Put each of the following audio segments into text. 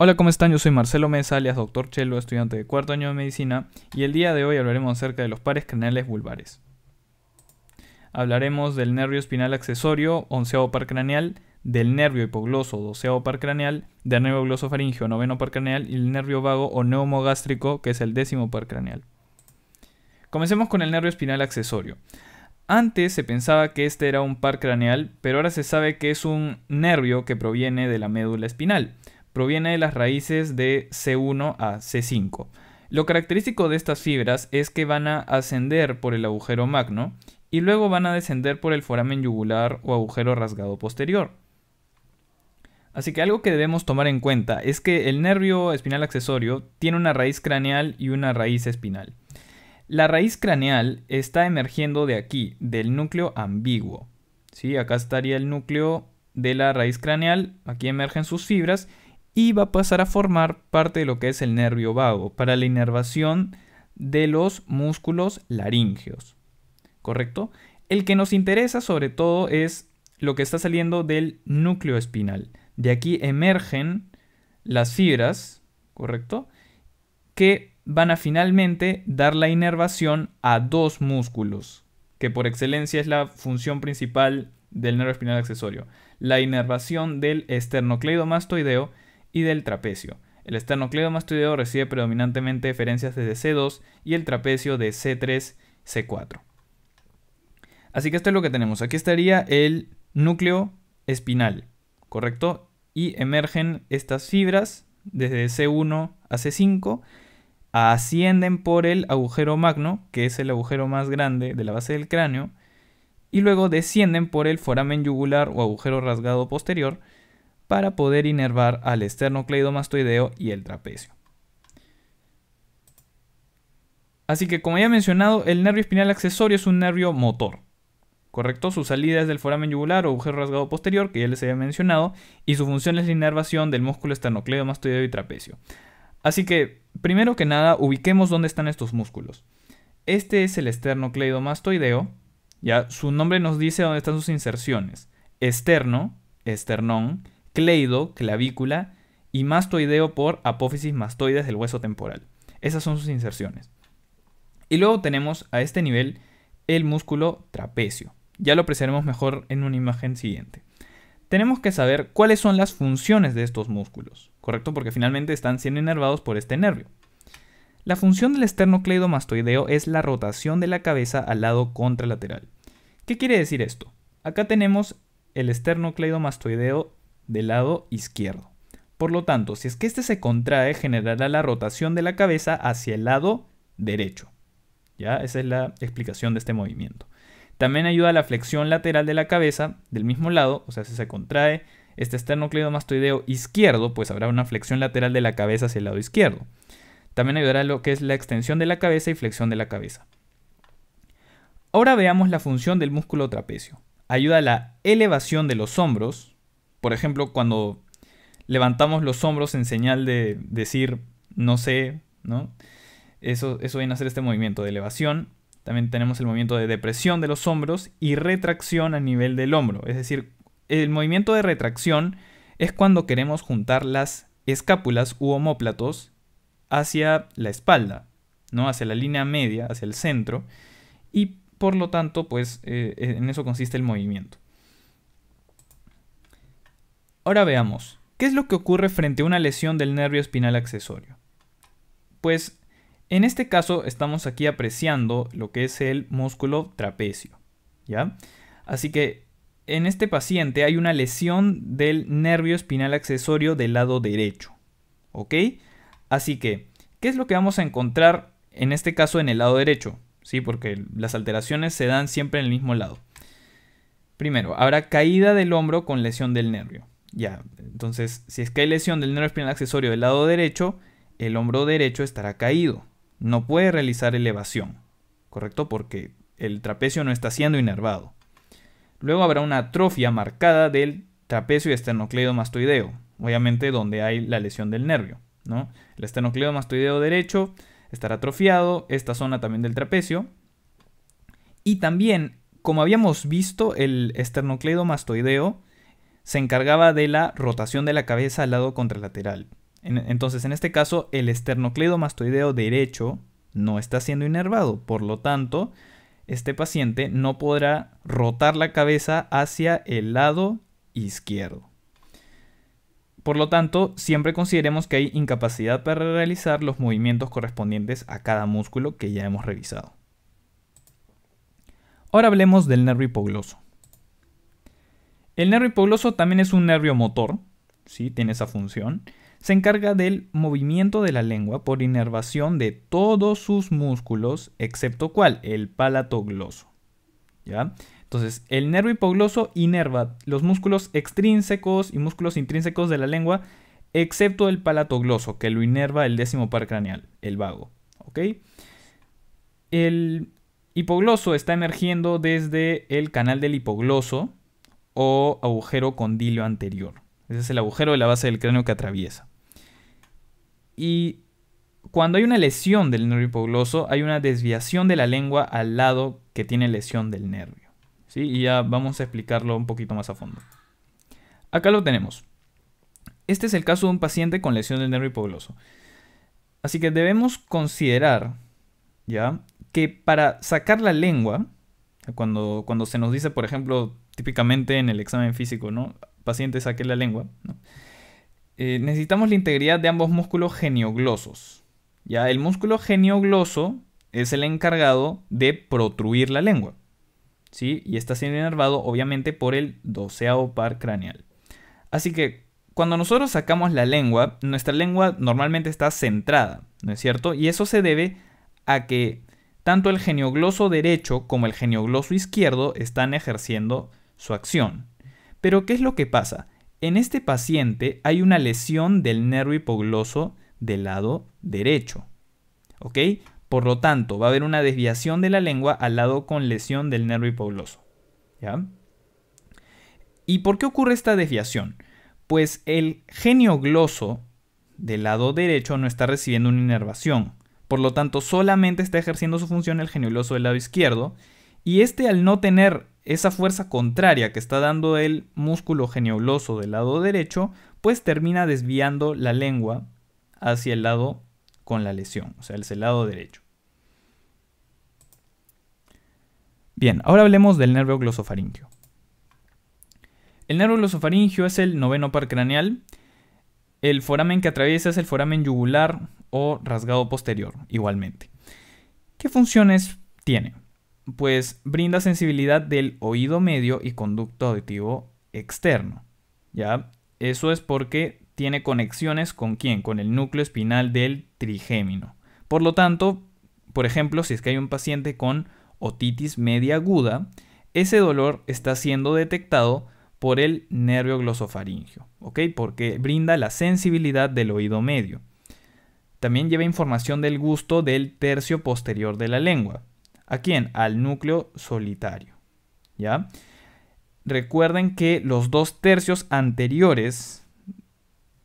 Hola, ¿cómo están? Yo soy Marcelo Mesa, alias Dr. Chelo, estudiante de cuarto año de medicina, y el día de hoy hablaremos acerca de los pares craneales vulvares. Hablaremos del nervio espinal accesorio, onceavo par craneal, del nervio hipogloso, doceavo par craneal, del nervio glosofaringeo, noveno par craneal, y el nervio vago o neumogástrico, que es el décimo par craneal. Comencemos con el nervio espinal accesorio. Antes se pensaba que este era un par craneal, pero ahora se sabe que es un nervio que proviene de la médula espinal. Proviene de las raíces de C1 a C5. Lo característico de estas fibras es que van a ascender por el agujero magno y luego van a descender por el foramen yugular o agujero rasgado posterior. Así que algo que debemos tomar en cuenta es que el nervio espinal accesorio tiene una raíz craneal y una raíz espinal. La raíz craneal está emergiendo de aquí, del núcleo ambiguo. ¿Sí? Acá estaría el núcleo de la raíz craneal, aquí emergen sus fibras y va a pasar a formar parte de lo que es el nervio vago para la inervación de los músculos laríngeos. ¿Correcto? El que nos interesa sobre todo es lo que está saliendo del núcleo espinal. De aquí emergen las fibras, ¿correcto? Que van a finalmente dar la inervación a dos músculos, que por excelencia es la función principal del nervio espinal accesorio. La inervación del esternocleidomastoideo y del trapecio. El esternocleidomastoideo recibe predominantemente eferencias desde C2 y el trapecio de C3, C4. Así que esto es lo que tenemos. Aquí estaría el núcleo espinal, ¿correcto? Y emergen estas fibras desde C1 a C5, ascienden por el agujero magno, que es el agujero más grande de la base del cráneo, y luego descienden por el foramen yugular o agujero rasgado posterior para poder inervar al esternocleidomastoideo y el trapecio. Así que, como ya he mencionado, el nervio espinal accesorio es un nervio motor, ¿correcto? Su salida es del foramen yugular o agujero rasgado posterior, que ya les había mencionado, y su función es la inervación del músculo esternocleidomastoideo y trapecio. Así que, primero que nada, ubiquemos dónde están estos músculos. Este es el esternocleidomastoideo, ya su nombre nos dice dónde están sus inserciones. Esterno, esternón, cleido, clavícula, y mastoideo por apófisis mastoides del hueso temporal. Esas son sus inserciones. Y luego tenemos a este nivel el músculo trapecio. Ya lo apreciaremos mejor en una imagen siguiente. Tenemos que saber cuáles son las funciones de estos músculos, ¿correcto? Porque finalmente están siendo inervados por este nervio. La función del esternocleidomastoideo es la rotación de la cabeza al lado contralateral. ¿Qué quiere decir esto? Acá tenemos el esternocleidomastoideo del lado izquierdo. Por lo tanto, si es que este se contrae, generará la rotación de la cabeza hacia el lado derecho. ¿Ya? Esa es la explicación de este movimiento. También ayuda a la flexión lateral de la cabeza del mismo lado, o sea, si se contrae este esternocleidomastoideo izquierdo, pues habrá una flexión lateral de la cabeza hacia el lado izquierdo. También ayudará a lo que es la extensión de la cabeza y flexión de la cabeza. Ahora veamos la función del músculo trapecio. Ayuda a la elevación de los hombros. Por ejemplo, cuando levantamos los hombros en señal de decir no sé, ¿no? Eso viene a hacer este movimiento de elevación. También tenemos el movimiento de depresión de los hombros y retracción a nivel del hombro. Es decir, el movimiento de retracción es cuando queremos juntar las escápulas u omóplatos hacia la espalda, ¿no? Hacia la línea media, hacia el centro. Y por lo tanto, pues en eso consiste el movimiento. Ahora veamos, ¿qué es lo que ocurre frente a una lesión del nervio espinal accesorio? Pues en este caso estamos aquí apreciando lo que es el músculo trapecio, ¿ya? Así que en este paciente hay una lesión del nervio espinal accesorio del lado derecho, ¿ok? Así que, ¿qué es lo que vamos a encontrar en este caso en el lado derecho? ¿Sí? Porque las alteraciones se dan siempre en el mismo lado. Primero, habrá caída del hombro con lesión del nervio. Ya, entonces, si es que hay lesión del nervio espinal accesorio del lado derecho, el hombro derecho estará caído. No puede realizar elevación, ¿correcto? Porque el trapecio no está siendo inervado. Luego habrá una atrofia marcada del trapecio y esternocleidomastoideo, obviamente donde hay la lesión del nervio, ¿no? El esternocleidomastoideo derecho estará atrofiado, esta zona también del trapecio. Y también, como habíamos visto, el esternocleidomastoideo se encargaba de la rotación de la cabeza al lado contralateral. Entonces, en este caso, el esternocleidomastoideo derecho no está siendo inervado. Por lo tanto, este paciente no podrá rotar la cabeza hacia el lado izquierdo. Por lo tanto, siempre consideremos que hay incapacidad para realizar los movimientos correspondientes a cada músculo que ya hemos revisado. Ahora hablemos del nervio hipogloso. El nervio hipogloso también es un nervio motor, ¿sí? Tiene esa función. Se encarga del movimiento de la lengua por inervación de todos sus músculos, excepto ¿cuál? El palato gloso. ¿Ya? Entonces, el nervio hipogloso inerva los músculos extrínsecos y músculos intrínsecos de la lengua, excepto el palato gloso, que lo inerva el décimo par craneal, el vago. ¿Ok? El hipogloso está emergiendo desde el canal del hipogloso o agujero condilio anterior. Ese es el agujero de la base del cráneo que atraviesa. Y cuando hay una lesión del nervio hipogloso, hay una desviación de la lengua al lado que tiene lesión del nervio. ¿Sí? Y ya vamos a explicarlo un poquito más a fondo. Acá lo tenemos. Este es el caso de un paciente con lesión del nervio hipogloso. Así que debemos considerar, ¿ya?, que para sacar la lengua, cuando se nos dice, por ejemplo, típicamente en el examen físico, ¿no?, paciente saque la lengua, ¿no?, necesitamos la integridad de ambos músculos genioglosos. ¿Ya? El músculo geniogloso es el encargado de protruir la lengua, ¿sí? Y está siendo inervado obviamente por el 12º par craneal. Así que cuando nosotros sacamos la lengua, nuestra lengua normalmente está centrada, ¿no es cierto? Y eso se debe a que tanto el geniogloso derecho como el geniogloso izquierdo están ejerciendo su acción. Pero ¿qué es lo que pasa? En este paciente hay una lesión del nervio hipogloso del lado derecho, ¿ok? Por lo tanto, va a haber una desviación de la lengua al lado con lesión del nervio hipogloso, ¿ya? ¿Y por qué ocurre esta desviación? Pues el geniogloso del lado derecho no está recibiendo una inervación. Por lo tanto, solamente está ejerciendo su función el geniogloso del lado izquierdo. Y este, al no tener esa fuerza contraria que está dando el músculo geniogloso del lado derecho, pues termina desviando la lengua hacia el lado con la lesión, o sea, el lado derecho. Bien, ahora hablemos del nervio glosofaríngeo. El nervio glosofaríngeo es el 9º par craneal. El foramen que atraviesa es el foramen yugular o rasgado posterior, igualmente. ¿Qué funciones tiene? Pues brinda sensibilidad del oído medio y conducto auditivo externo, ¿ya? Eso es porque tiene conexiones ¿con quién? Con el núcleo espinal del trigémino. Por lo tanto, por ejemplo, si es que hay un paciente con otitis media aguda, ese dolor está siendo detectado por el nervio glosofaríngeo, ¿ok? Porque brinda la sensibilidad del oído medio. También lleva información del gusto del tercio posterior de la lengua. ¿A quién? Al núcleo solitario, ¿ya? Recuerden que los 2 tercios anteriores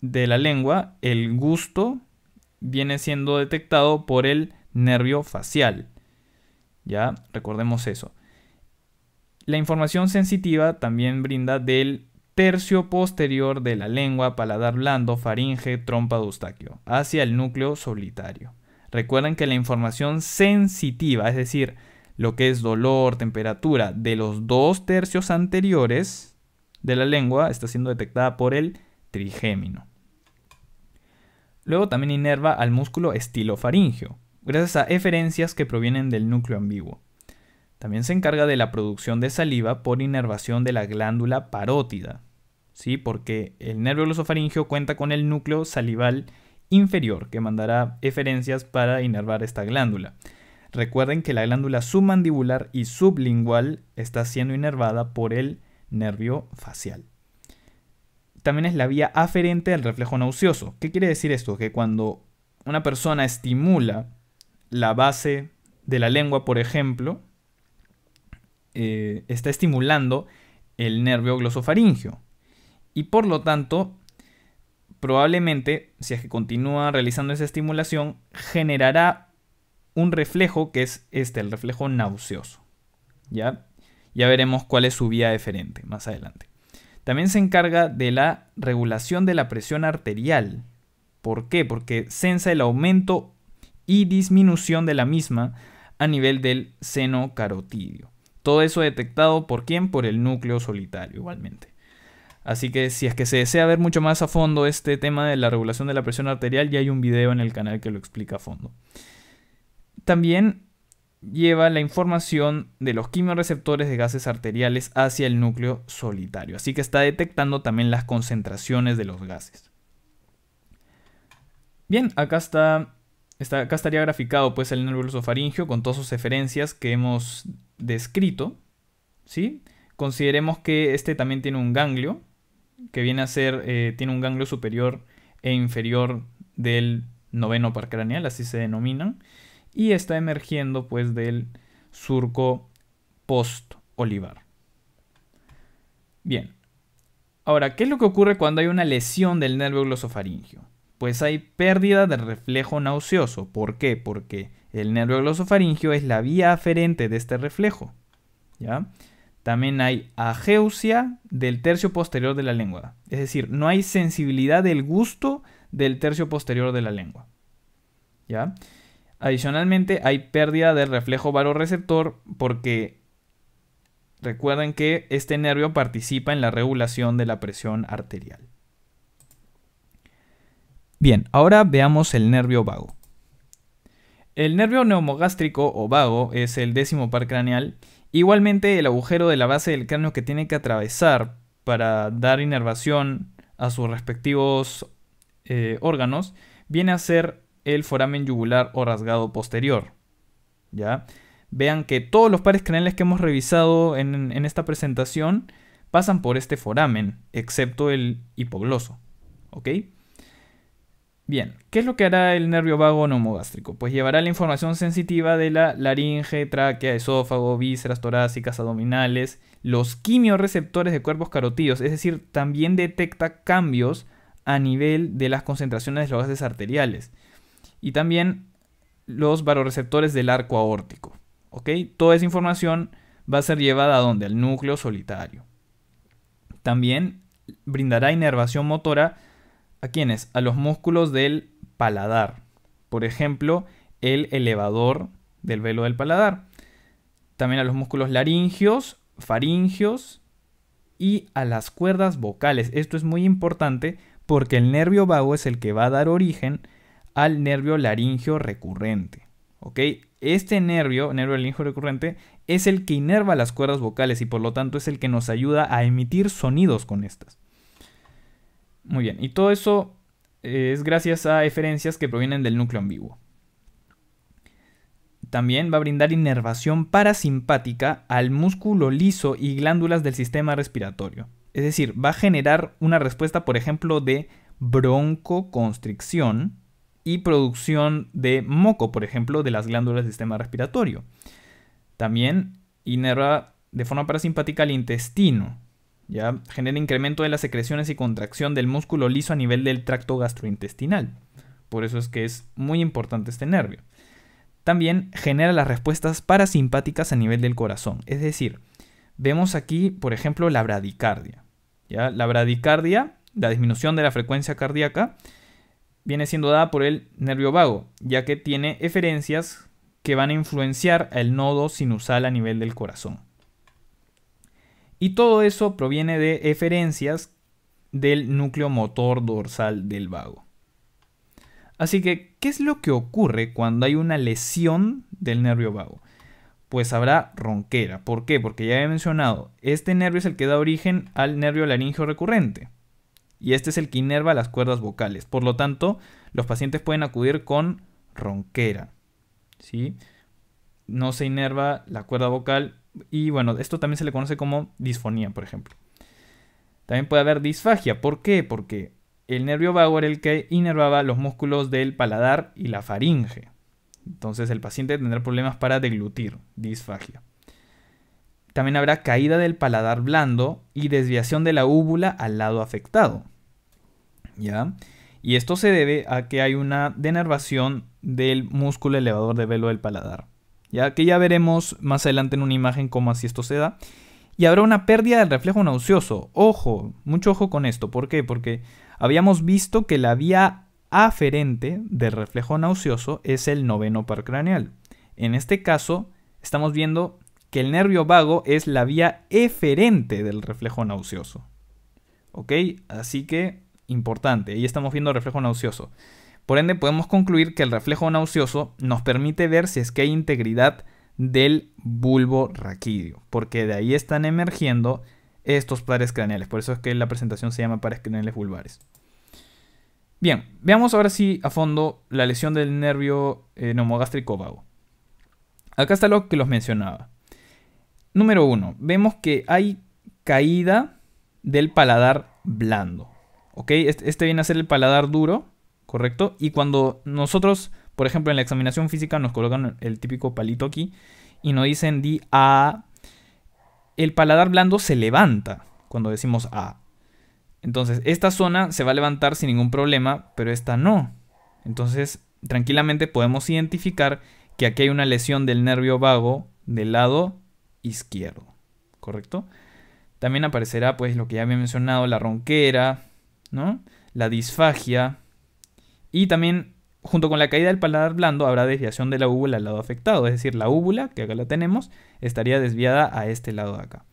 de la lengua, el gusto viene siendo detectado por el nervio facial, ¿ya? Recordemos eso. La información sensitiva también brinda del tercio posterior de la lengua, paladar blando, faringe, trompa de Eustaquio, hacia el núcleo solitario. Recuerden que la información sensitiva, es decir, lo que es dolor, temperatura, de los 2 tercios anteriores de la lengua, está siendo detectada por el trigémino. Luego también inerva al músculo estilofaríngeo, gracias a eferencias que provienen del núcleo ambiguo. También se encarga de la producción de saliva por inervación de la glándula parótida, ¿sí? Porque el nervio glosofaríngeo cuenta con el núcleo salival inferior que mandará eferencias para inervar esta glándula. Recuerden que la glándula submandibular y sublingual está siendo inervada por el nervio facial. También es la vía aferente al reflejo nauseoso. ¿Qué quiere decir esto? Que cuando una persona estimula la base de la lengua, por ejemplo, está estimulando el nervio glosofaríngeo. Y por lo tanto, probablemente, si es que continúa realizando esa estimulación, generará un reflejo que es el reflejo nauseoso. ¿Ya? Ya veremos cuál es su vía eferente más adelante. También se encarga de la regulación de la presión arterial, ¿Por qué? Porque sensa el aumento y disminución de la misma a nivel del seno carotidio. Todo eso detectado ¿por quién? Por el núcleo solitario igualmente. Así que si es que se desea ver mucho más a fondo este tema de la regulación de la presión arterial, ya hay un video en el canal que lo explica a fondo. También lleva la información de los quimiorreceptores de gases arteriales hacia el núcleo solitario. Así que está detectando también las concentraciones de los gases. Bien, acá estaría graficado pues el nervio glosofaringeo con todas sus referencias que hemos descrito, ¿sí? Consideremos que este también tiene un ganglio, que viene a ser, tiene un ganglio superior e inferior del noveno par craneal, así se denominan, y está emergiendo pues del surco post-olivar. Bien, ahora, ¿qué es lo que ocurre cuando hay una lesión del nervio glosofaringeo? Pues hay pérdida del reflejo nauseoso. ¿Por qué? Porque el nervio glosofaringeo es la vía aferente de este reflejo, ¿ya? También hay ageusia del tercio posterior de la lengua. Es decir, no hay sensibilidad del gusto del tercio posterior de la lengua, ¿ya? Adicionalmente, hay pérdida del reflejo baroreceptor porque recuerden que este nervio participa en la regulación de la presión arterial. Bien, ahora veamos el nervio vago. El nervio neumogástrico o vago es el 10º par craneal. Igualmente, el agujero de la base del cráneo que tiene que atravesar para dar inervación a sus respectivos órganos viene a ser el foramen yugular o rasgado posterior, ¿ya? Vean que todos los pares craneales que hemos revisado en esta presentación pasan por este foramen, excepto el hipogloso, ¿ok? Bien, ¿qué es lo que hará el nervio vago neumogástrico? Pues llevará la información sensitiva de la laringe, tráquea, esófago, vísceras torácicas, abdominales, los quimiorreceptores de cuerpos carotídeos, es decir, también detecta cambios a nivel de las concentraciones de los gases arteriales y también los baroreceptores del arco aórtico, ¿ok? Toda esa información va a ser llevada ¿a dónde? Al núcleo solitario. También brindará inervación motora ¿a quiénes? A los músculos del paladar. Por ejemplo, el elevador del velo del paladar. También a los músculos laringios, faringios y a las cuerdas vocales. Esto es muy importante porque el nervio vago es el que va a dar origen al nervio laringio recurrente, ¿ok? Este nervio laringio recurrente, es el que inerva las cuerdas vocales y por lo tanto es el que nos ayuda a emitir sonidos con estas. Muy bien, y todo eso es gracias a eferencias que provienen del núcleo ambiguo. También va a brindar inervación parasimpática al músculo liso y glándulas del sistema respiratorio. Es decir, va a generar una respuesta, por ejemplo, de broncoconstricción y producción de moco, por ejemplo, de las glándulas del sistema respiratorio. También inerva de forma parasimpática al intestino. ¿Ya? Genera incremento de las secreciones y contracción del músculo liso a nivel del tracto gastrointestinal. Por eso es que es muy importante este nervio. También genera las respuestas parasimpáticas a nivel del corazón. Es decir, vemos aquí, por ejemplo, la bradicardia, ¿ya? La bradicardia, la disminución de la frecuencia cardíaca, viene siendo dada por el nervio vago, ya que tiene eferencias que van a influenciar el nodo sinusal a nivel del corazón. Y todo eso proviene de eferencias del núcleo motor dorsal del vago. Así que, ¿qué es lo que ocurre cuando hay una lesión del nervio vago? Pues habrá ronquera. ¿Por qué? Porque ya he mencionado, este nervio es el que da origen al nervio laringio recurrente. Y este es el que inerva las cuerdas vocales. Por lo tanto, los pacientes pueden acudir con ronquera, ¿sí? No se inerva la cuerda vocal. Y bueno, esto también se le conoce como disfonía, por ejemplo. También puede haber disfagia. ¿Por qué? Porque el nervio vago era el que inervaba los músculos del paladar y la faringe. Entonces el paciente tendrá problemas para deglutir, disfagia. También habrá caída del paladar blando y desviación de la úvula al lado afectado, ¿ya? Y esto se debe a que hay una denervación del músculo elevador de velo del paladar, ya que ya veremos más adelante en una imagen cómo así esto se da. Y habrá una pérdida del reflejo nauseoso. Ojo, mucho ojo con esto. ¿Por qué? Porque habíamos visto que la vía aferente del reflejo nauseoso es el noveno par craneal. En este caso, estamos viendo que el nervio vago es la vía eferente del reflejo nauseoso. ¿Ok? Así que, importante, ahí estamos viendo el reflejo nauseoso. Por ende, podemos concluir que el reflejo nauseoso nos permite ver si es que hay integridad del bulbo raquídeo, porque de ahí están emergiendo estos pares craneales. Por eso es que la presentación se llama pares craneales vulvares. Bien, veamos ahora sí a fondo la lesión del nervio neumogástrico vago. Acá está lo que los mencionaba. Número 1, vemos que hay caída del paladar blando. ¿Ok? Este viene a ser el paladar duro, ¿correcto? Y cuando nosotros, por ejemplo, en la examinación física nos colocan el típico palito aquí y nos dicen di A, el paladar blando se levanta cuando decimos A. Entonces, esta zona se va a levantar sin ningún problema, pero esta no. Entonces, tranquilamente podemos identificar que aquí hay una lesión del nervio vago del lado izquierdo, ¿correcto? También aparecerá, pues, lo que ya había mencionado, la ronquera, ¿no? La disfagia. Y también, junto con la caída del paladar blando, habrá desviación de la úvula al lado afectado. Es decir, la úvula, que acá la tenemos, estaría desviada a este lado de acá.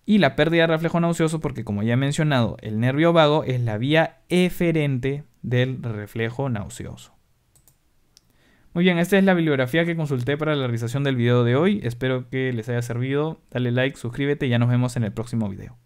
Y la pérdida de reflejo nauseoso, porque como ya he mencionado, el nervio vago es la vía eferente del reflejo nauseoso. Muy bien, esta es la bibliografía que consulté para la realización del video de hoy. Espero que les haya servido. Dale like, suscríbete y ya nos vemos en el próximo video.